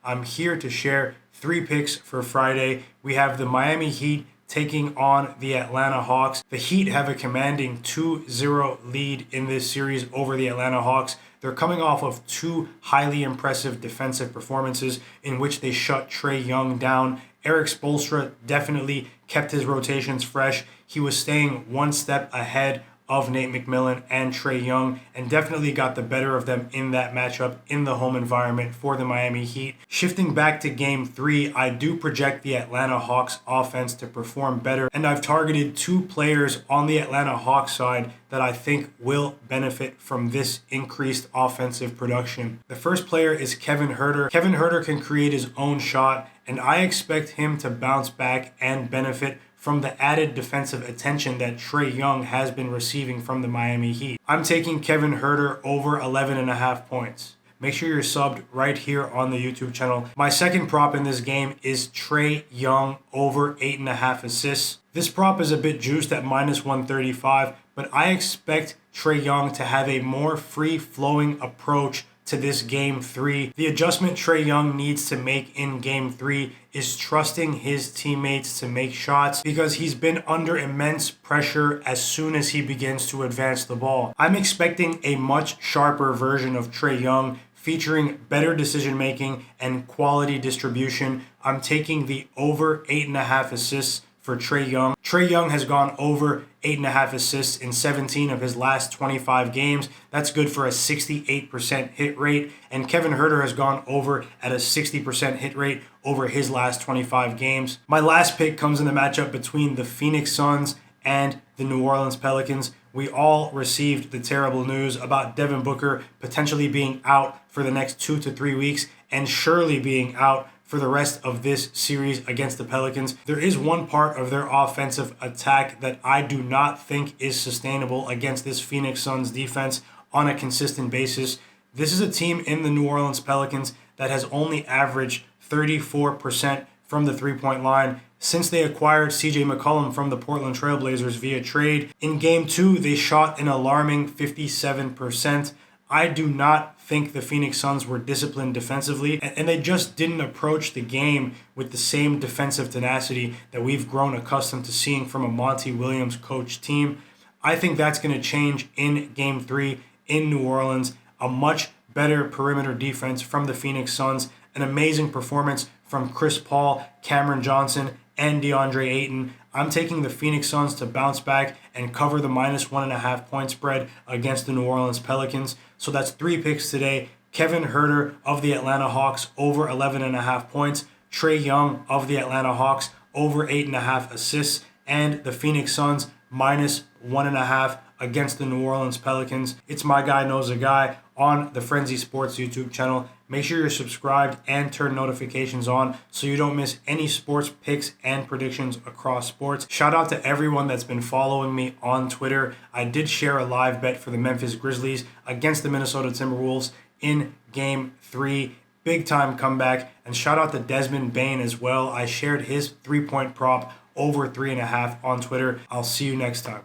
I'm here to share 3 picks for Friday. We have the Miami Heat taking on the Atlanta Hawks. The Heat have a commanding 2-0 lead in this series over the Atlanta Hawks. They're coming off of 2 highly impressive defensive performances in which they shut Trae Young down. Erik Spoelstra definitely kept his rotations fresh. He was staying one step ahead of Nate McMillan and Trae Young, and definitely got the better of them in that matchup in the home environment for the Miami Heat. Shifting back to Game 3, I do project the Atlanta Hawks offense to perform better, and I've targeted 2 players on the Atlanta Hawks side that I think will benefit from this increased offensive production. The first player is Kevin Huerter. Kevin Huerter can create his own shot, and I expect him to bounce back and benefit from the added defensive attention that Trae Young has been receiving from the Miami Heat. I'm taking Kevin Huerter over 11.5 points. Make sure you're subbed right here on the YouTube channel. My second prop in this game is Trae Young over 8.5 assists. This prop is a bit juiced at -135, but I expect Trae Young to have a more free-flowing approach to this Game 3. The adjustment Trae Young needs to make in Game 3 is trusting his teammates to make shots, because he's been under immense pressure as soon as he begins to advance the ball. I'm expecting a much sharper version of Trae Young, featuring better decision making and quality distribution. I'm taking the over 8.5 assists for Trae Young. Trae Young has gone over 8.5 assists in 17 of his last 25 games. That's good for a 68% hit rate. And Kevin Huerter has gone over at a 60% hit rate over his last 25 games. My last pick comes in the matchup between the Phoenix Suns and the New Orleans Pelicans. We all received the terrible news about Devin Booker potentially being out for the next 2 to 3 weeks, and surely being out for the rest of this series against the Pelicans. There is one part of their offensive attack that I do not think is sustainable against this Phoenix Suns defense on a consistent basis. This is a team in the New Orleans Pelicans that has only averaged 34% from the three-point line since they acquired CJ McCollum from the Portland Trailblazers via trade. In Game 2, they shot an alarming 57%. I do not think the Phoenix Suns were disciplined defensively, and they just didn't approach the game with the same defensive tenacity that we've grown accustomed to seeing from a Monty Williams coached team. I think that's going to change in Game 3 in New Orleans. A much better perimeter defense from the Phoenix Suns, an amazing performance from Chris Paul, Cameron Johnson, and DeAndre Ayton. I'm taking the Phoenix Suns to bounce back and cover the -1.5 point spread against the New Orleans Pelicans. So that's 3 picks today. Kevin Huerter of the Atlanta Hawks over 11.5 points. Trae Young of the Atlanta Hawks over 8.5 assists. And the Phoenix Suns -1.5 against the New Orleans Pelicans. It's My Guy Knows a Guy on the Frenzy Sports YouTube channel. Make sure you're subscribed and turn notifications on so you don't miss any sports picks and predictions across sports. Shout out to everyone that's been following me on Twitter. I did share a live bet for the Memphis Grizzlies against the Minnesota Timberwolves in Game 3. Big time comeback. And shout out to Desmond Bain as well. I shared his 3-point prop over 3.5 on Twitter. I'll see you next time.